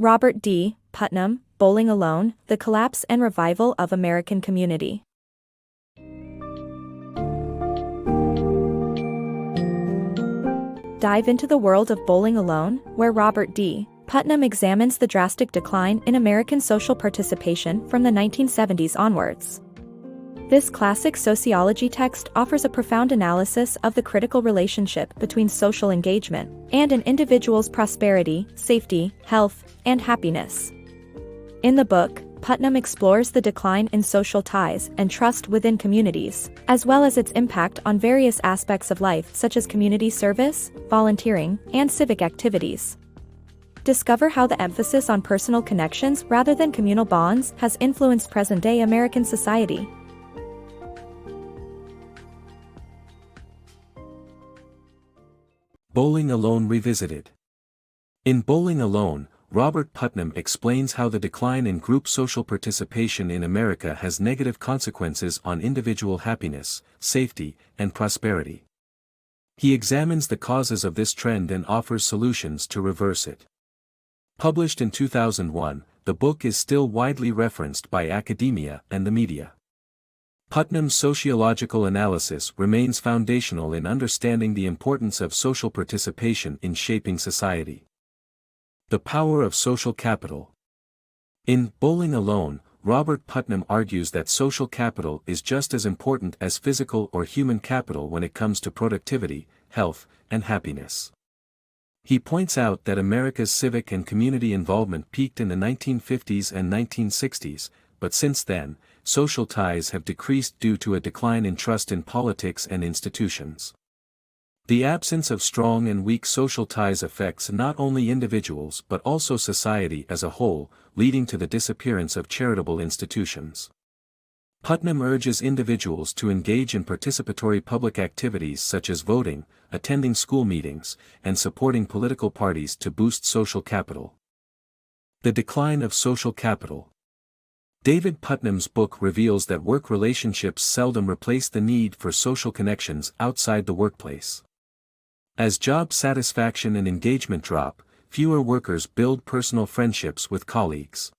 Robert D. Putnam, Bowling Alone, The Collapse and Revival of American Community. Dive into the world of Bowling Alone, where Robert D. Putnam examines the drastic decline in American social participation from the 1970s onwards. This classic sociology text offers a profound analysis of the critical relationship between social engagement and an individual's prosperity, safety, health, and happiness. In the book, Putnam explores the decline in social ties and trust within communities, as well as its impact on various aspects of life such as community service, volunteering, and civic activities. Discover how the emphasis on personal connections rather than communal bonds has influenced present-day American society. Bowling Alone Revisited. In Bowling Alone, Robert Putnam explains how the decline in group social participation in America has negative consequences on individual happiness, safety, and prosperity. He examines the causes of this trend and offers solutions to reverse it. Published in 2001, the book is still widely referenced by academia and the media. Putnam's sociological analysis remains foundational in understanding the importance of social participation in shaping society. The power of social capital. In Bowling Alone, Robert Putnam argues that social capital is just as important as physical or human capital when it comes to productivity, health, and happiness. He points out that America's civic and community involvement peaked in the 1950s and 1960s, but since then, social ties have decreased due to a decline in trust in politics and institutions. The absence of strong and weak social ties affects not only individuals but also society as a whole, leading to the disappearance of charitable institutions. Putnam urges individuals to engage in participatory public activities such as voting, attending school meetings, and supporting political parties to boost social capital. The decline of social capital. David Putnam's book reveals that work relationships seldom replace the need for social connections outside the workplace. As job satisfaction and engagement drop, fewer workers build personal friendships with colleagues.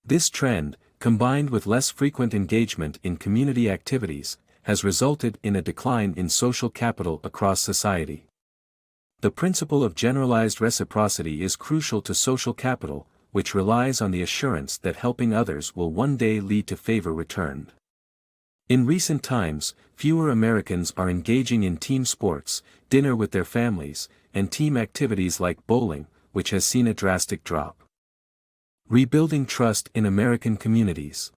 This trend, combined with less frequent engagement in community activities, has resulted in a decline in social capital across society. The principle of generalized reciprocity is crucial to social capital, which relies on the assurance that helping others will one day lead to favor returned. In recent times, fewer Americans are engaging in team sports, dinner with their families, and team activities like bowling, which has seen a drastic drop. Rebuilding trust in American communities.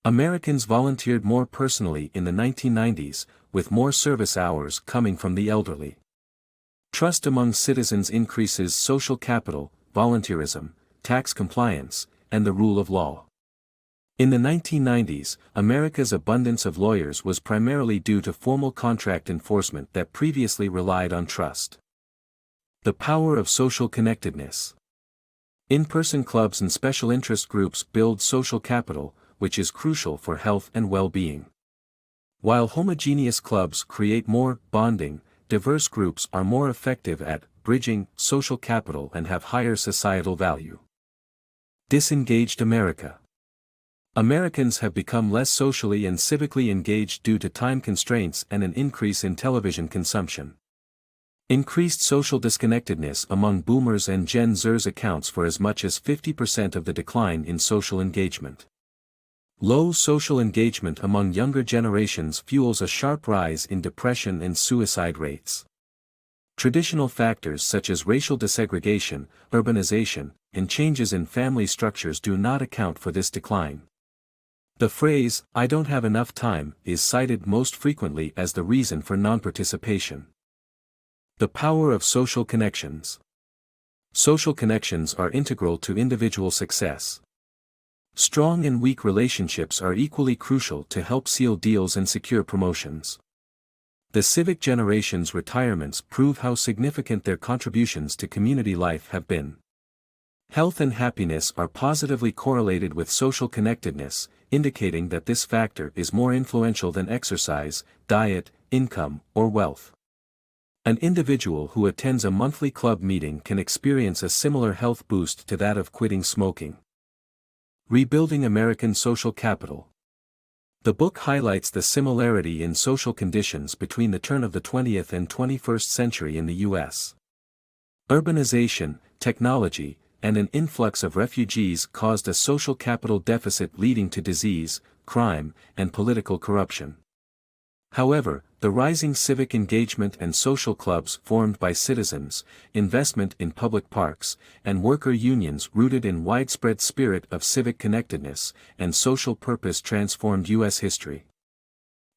Americans volunteered more personally in the 1990s, with more service hours coming from the elderly. Trust among citizens increases social capital, volunteerism, tax compliance, and the rule of law. In the 1990s, America's abundance of lawyers was primarily due to formal contract enforcement that previously relied on trust. The power of social connectedness. In-person clubs and special interest groups build social capital, which is crucial for health and well-being. While homogeneous clubs create more bonding, diverse groups are more effective at bridging social capital and have higher societal value. Disengaged America. Americans have become less socially and civically engaged due to time constraints and an increase in television consumption. Increased social disconnectedness among boomers and Gen Zers accounts for as much as 50% of the decline in social engagement. Low social engagement among younger generations fuels a sharp rise in depression and suicide rates. Traditional factors such as racial desegregation, urbanization, and changes in family structures do not account for this decline. The phrase, "I don't have enough time," is cited most frequently as the reason for non-participation. The power of social connections. Social connections are integral to individual success. Strong and weak relationships are equally crucial to help seal deals and secure promotions. The Civic generation's retirements prove how significant their contributions to community life have been. Health and happiness are positively correlated with social connectedness, indicating that this factor is more influential than exercise, diet, income, or wealth. An individual who attends a monthly club meeting can experience a similar health boost to that of quitting smoking. Rebuilding American Social Capital. The book highlights the similarity in social conditions between the turn of the 20th and 21st century in the U.S. Urbanization, technology, and an influx of refugees caused a social capital deficit leading to disease, crime, and political corruption. However, the rising civic engagement and social clubs formed by citizens, investment in public parks, and worker unions rooted in widespread spirit of civic connectedness and social purpose transformed U.S. history.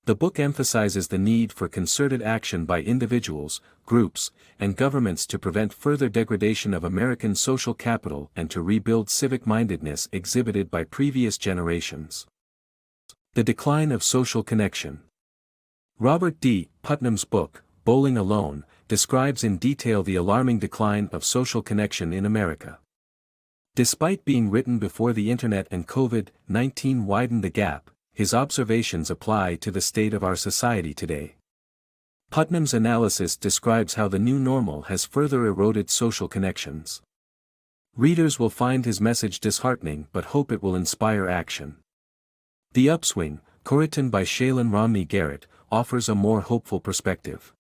The book emphasizes the need for concerted action by individuals, groups, and governments to prevent further degradation of American social capital and to rebuild civic-mindedness exhibited by previous generations. The decline of social connection. Robert D. Putnam's book, Bowling Alone, describes in detail the alarming decline of social connection in America. Despite being written before the Internet and COVID-19 widened the gap, his observations apply to the state of our society today. Putnam's analysis describes how the new normal has further eroded social connections. Readers will find his message disheartening but hope it will inspire action. The Upswing, co-written by Shaylin Romney Garrett, offers a more hopeful perspective.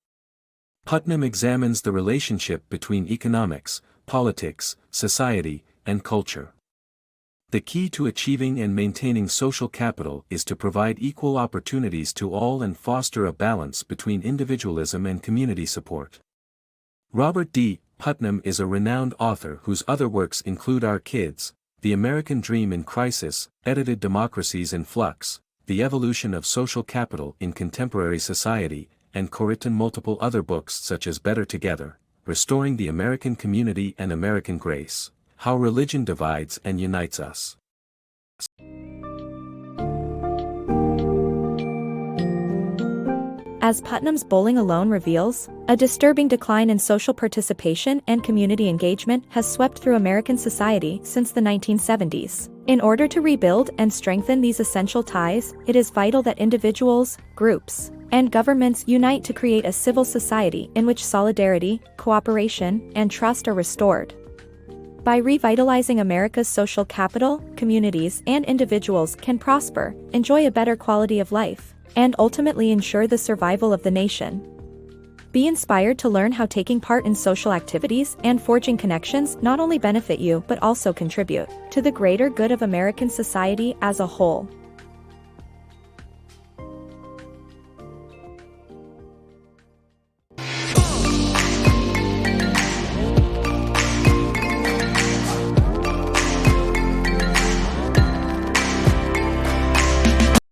Putnam examines the relationship between economics, politics, society, and culture. The key to achieving and maintaining social capital is to provide equal opportunities to all and foster a balance between individualism and community support. Robert D. Putnam is a renowned author whose other works include Our Kids, The American Dream in Crisis, Edited Democracies in Flux, The Evolution of Social Capital in Contemporary Society, and co-written multiple other books such as Better Together, Restoring the American Community and American Grace, How Religion Divides and Unites Us. As Putnam's Bowling Alone reveals, a disturbing decline in social participation and community engagement has swept through American society since the 1970s. In order to rebuild and strengthen these essential ties, it is vital that individuals, groups, and governments unite to create a civil society in which solidarity, cooperation, and trust are restored. By revitalizing America's social capital, communities and individuals can prosper, enjoy a better quality of life, and ultimately ensure the survival of the nation. Be inspired to learn how taking part in social activities and forging connections not only benefit you but also contribute to the greater good of American society as a whole.